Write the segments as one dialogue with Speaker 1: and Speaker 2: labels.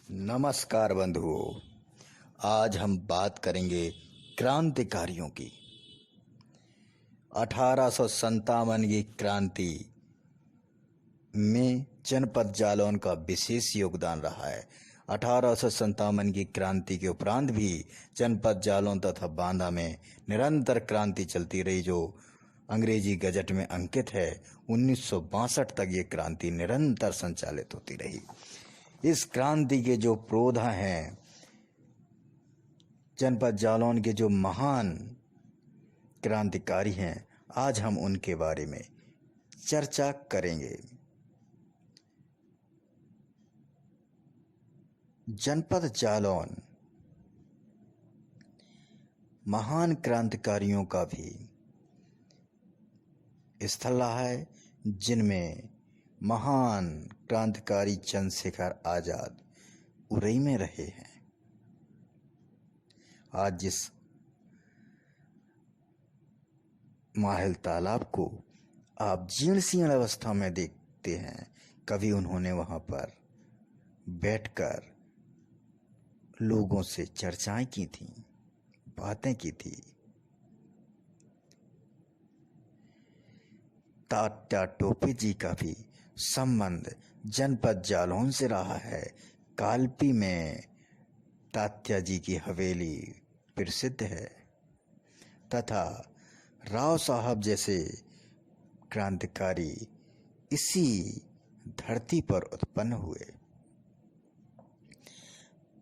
Speaker 1: नमस्कार बंधुओं। आज हम बात करेंगे क्रांतिकारियों की। 1857 की क्रांति में जनपद जालौन का विशेष योगदान रहा है। 1857 की क्रांति के उपरांत भी जनपद जालौन तथा बांदा में निरंतर क्रांति चलती रही, जो अंग्रेजी गजट में अंकित है। 1962 तक ये क्रांति निरंतर संचालित होती रही। इस क्रांति के जो पुरोधा हैं, जनपद जालौन के जो महान क्रांतिकारी हैं, आज हम उनके बारे में चर्चा करेंगे। जनपद जालौन महान क्रांतिकारियों का भी स्थल रहा है, जिनमें महान क्रांतिकारी चंद्रशेखर आजाद उरई में रहे हैं। आज जिस माहिल तालाब को आप जीर्ण शीर्ण अवस्था में देखते हैं, कभी उन्होंने वहां पर बैठकर लोगों से चर्चाएं की थीं, बातें की थी। तात्या टोपे जी का भी संबंध जनपद जालौन से रहा है। कालपी में तात्या जी की हवेली प्रसिद्ध है तथा राव साहब जैसे क्रांतिकारी इसी धरती पर उत्पन्न हुए।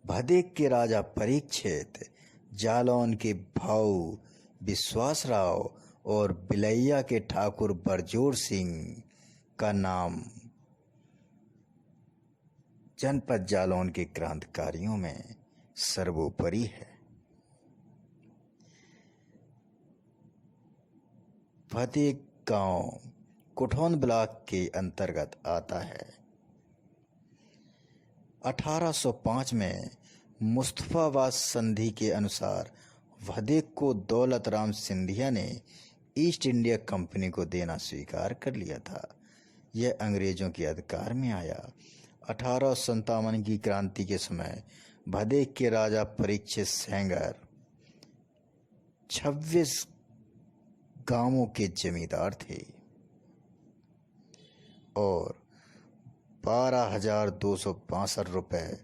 Speaker 1: भदेक के राजा परीक्षित, जालौन के भाऊ विश्वास राव और बिलैया के ठाकुर बरजोर सिंह का नाम जनपद जालौन के क्रांतिकारियों में सर्वोपरि है। भदेक गांव कुठौन ब्लॉक के अंतर्गत आता है। 1805 में मुस्तफाबाद संधि के अनुसार भदेक को दौलत राम सिंधिया ने ईस्ट इंडिया कंपनी को देना स्वीकार कर लिया था। यह अंग्रेजों के अधिकार में आया। 1857 की क्रांति के समय भदेक के राजा परीक्षित सेंगर 26 गांवों के जमींदार थे और 12,262 रुपये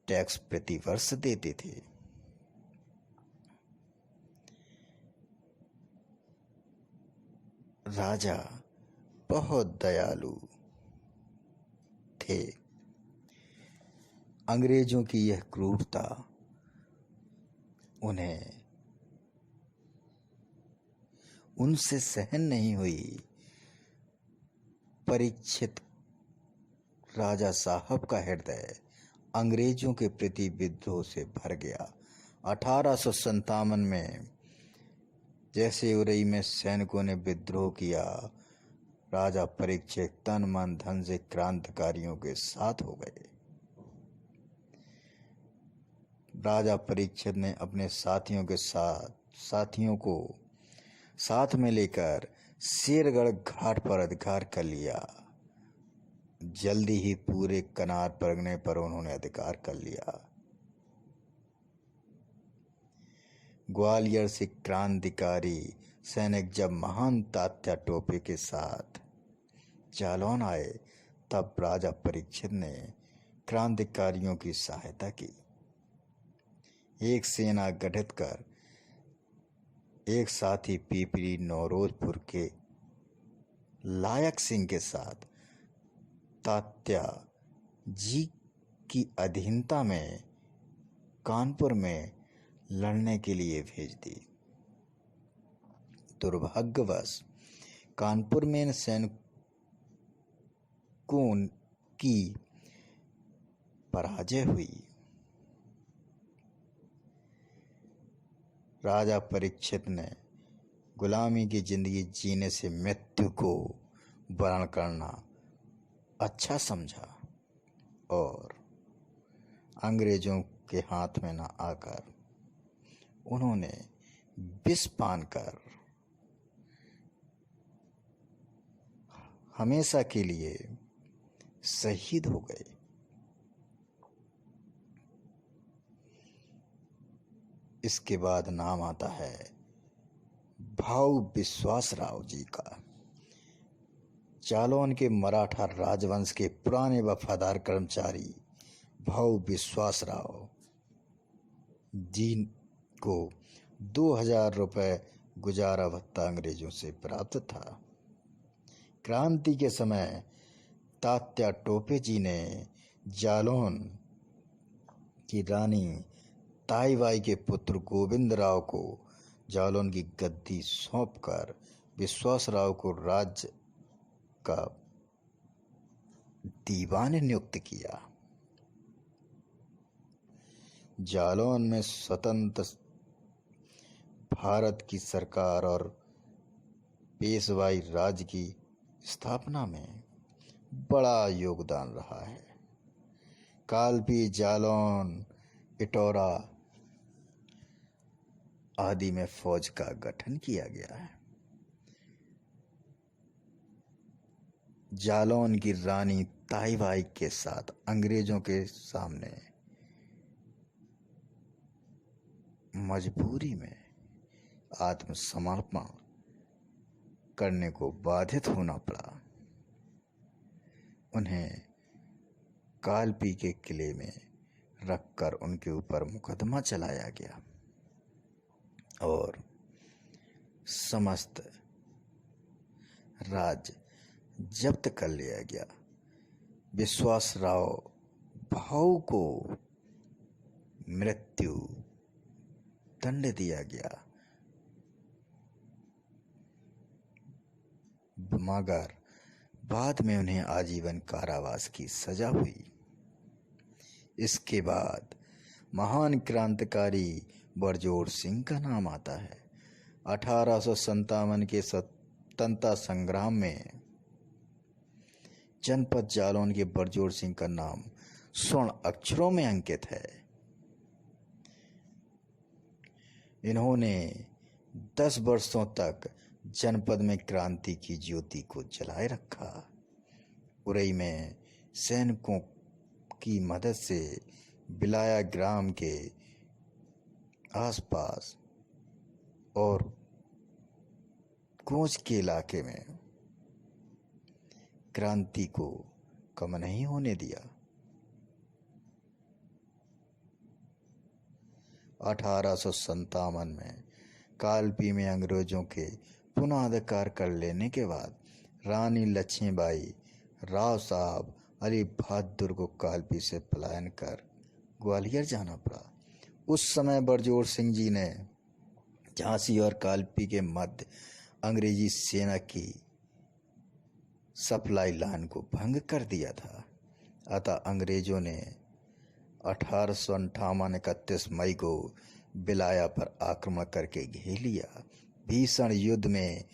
Speaker 1: टैक्स प्रति वर्ष देते थे। राजा बहुत दयालु थे। अंग्रेजों की यह क्रूरता उनसे सहन नहीं हुई। परीक्षित राजा साहब का हृदय अंग्रेजों के प्रति विद्रोह से भर गया। 1857 में जैसे उरई में सैनिकों ने विद्रोह किया, राजा परीक्षित तन मन धन से क्रांतिकारियों के साथ हो गए। राजा परीक्षित ने अपने साथियों को साथ में लेकर शेरगढ़ घाट पर अधिकार कर लिया। जल्दी ही पूरे कनार परगने पर उन्होंने अधिकार कर लिया। ग्वालियर से क्रांतिकारी सैनिक जब महान तात्या टोपे के साथ जालौन आए, तब राजा परीक्षित ने क्रांतिकारियों की सहायता की। एक सेना गठित कर एक साथी पीपरी नौरोजपुर के लायक सिंह के साथ तात्या जी की अधीनता में कानपुर में लड़ने के लिए भेज दी। दुर्भाग्यवश कानपुर में इन सैनिकों की पराजय हुई। राजा परीक्षित ने गुलामी की जिंदगी जीने से मृत्यु को वरण करना अच्छा समझा और अंग्रेजों के हाथ में न आकर उन्होंने विष पान कर हमेशा के लिए शहीद हो गए। इसके बाद नाम आता है भाऊ विश्वासराव जी का। जालौन के मराठा राजवंश के पुराने वफादार कर्मचारी भाऊ विश्वासराव जी को 2000 रुपये गुजारा भत्ता अंग्रेजों से प्राप्त था। क्रांति के समय तात्या टोपे जी ने जालौन की रानी ताईबाई के पुत्र गोविंदराव को जालौन की गद्दी सौंपकर विश्वासराव को राज्य का दीवान नियुक्त किया। जालौन में स्वतंत्र भारत की सरकार और पेशवाई राज की स्थापना में बड़ा योगदान रहा है। कालपी, जालौन, इटौरा आदि में फौज का गठन किया गया है। जालौन की रानी ताईबाई के साथ अंग्रेजों के सामने मजबूरी में आत्मसमर्पण करने को बाधित होना पड़ा। उन्हें कालपी के किले में रखकर उनके ऊपर मुकदमा चलाया गया और समस्त राज्य जब्त कर लिया गया। विश्वासराव भाऊ को मृत्यु दंड दिया गया, मगर बाद में उन्हें आजीवन कारावास की सजा हुई। इसके बाद महान क्रांतिकारी बरजोर सिंह का नाम आता है। 1857 के स्वतंत्रता संग्राम में जनपद जालौन के बरजोर सिंह का नाम स्वर्ण अक्षरों में अंकित है। इन्होंने 10 वर्षों तक जनपद में क्रांति की ज्योति को जलाए रखा। उरई में सैनिकों की मदद से बिलाया ग्राम के आसपास और कोच के इलाके में क्रांति को कम नहीं होने दिया। 1857 में कालपी में अंग्रेजों के पुनः अधिकार कर लेने के बाद रानी लक्ष्मीबाई, राव साहब, अली बहादुर को कालपी से पलायन कर ग्वालियर जाना पड़ा। उस समय बरजोर सिंह जी ने झांसी और कालपी के मध्य अंग्रेजी सेना की सप्लाई लाइन को भंग कर दिया था। अतः अंग्रेजों ने 1858 31 मई को बिलाया पर आक्रमण करके घेर लिया। भीषण युद्ध में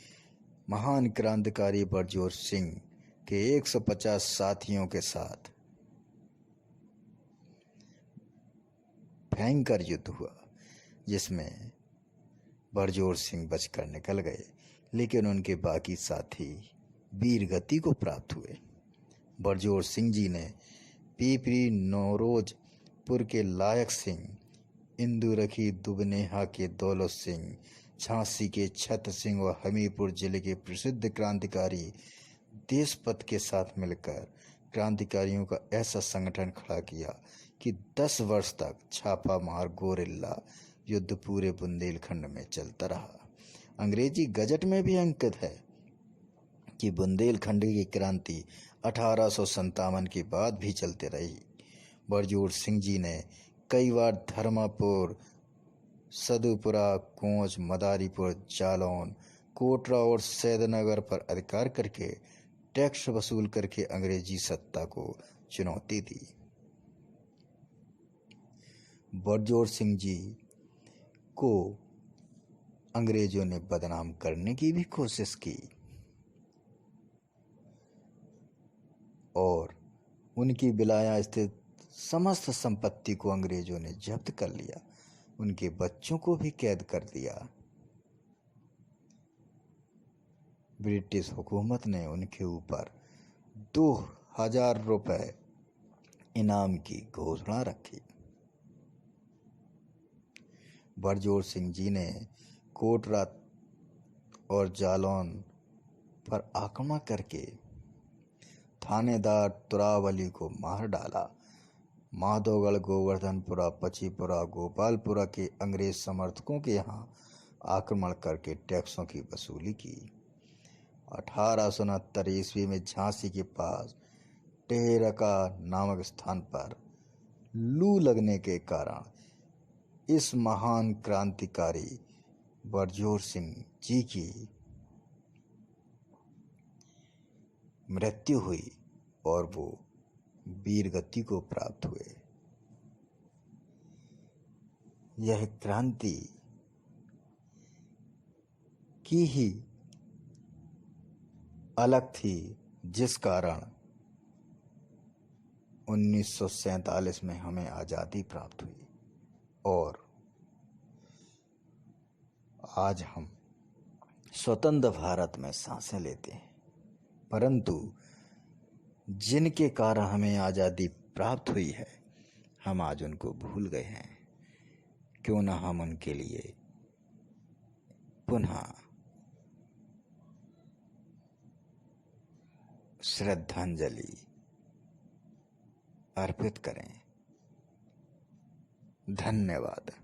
Speaker 1: महान क्रांतिकारी बरजोर सिंह के 150 साथियों के साथ भयंकर युद्ध हुआ, जिसमें बरजोर सिंह बचकर निकल गए, लेकिन उनके बाकी साथी वीर गति को प्राप्त हुए। बरजोर सिंह जी ने पीपरी नौरोजपुर के लायक सिंह, इंदुरखी दुबनेहा के दौलत सिंह, झांसी के छत्र सिंह और हमीरपुर जिले के प्रसिद्ध क्रांतिकारी देशपत के साथ मिलकर क्रांतिकारियों का ऐसा संगठन खड़ा किया कि 10 वर्ष तक छापा मार गोरिल्ला युद्ध पूरे बुंदेलखंड में चलता रहा। अंग्रेजी गजट में भी अंकित है कि बुंदेलखंड की क्रांति 1857 के बाद भी चलती रही। बरजोर सिंह जी ने कई बार धर्मापुर, सदुपुरा, कोंच, मदारीपुर, जालौन, कोटरा और सैदनगर पर अधिकार करके टैक्स वसूल करके अंग्रेजी सत्ता को चुनौती दी। बरजोर सिंह जी को अंग्रेजों ने बदनाम करने की भी कोशिश की और उनकी बिलाया स्थित समस्त संपत्ति को अंग्रेजों ने जब्त कर लिया। उनके बच्चों को भी कैद कर दिया। ब्रिटिश हुकूमत ने उनके ऊपर 2000 रुपये इनाम की घोषणा रखी। बरजोर सिंह जी ने कोटरा और जालौन पर आक्रमण करके थानेदार तुरावली को मार डाला। माधोगढ़, गोवर्धनपुरा, पचीपुरा, गोपालपुरा के अंग्रेज समर्थकों के यहाँ आक्रमण करके टैक्सों की वसूली की। 1869 ईस्वी में झांसी के पास टेहरका नामक स्थान पर लू लगने के कारण इस महान क्रांतिकारी बरजोर सिंह जी की मृत्यु हुई और वो वीरगति को प्राप्त हुए। यह क्रांति की ही अलग थी, जिस कारण 1947 में हमें आज़ादी प्राप्त हुई और आज हम स्वतंत्र भारत में सांसें लेते हैं। परंतु जिनके कारण हमें आज़ादी प्राप्त हुई है, हम आज उनको भूल गए हैं। क्यों ना हम उनके लिए पुनः श्रद्धांजलि अर्पित करें। धन्यवाद।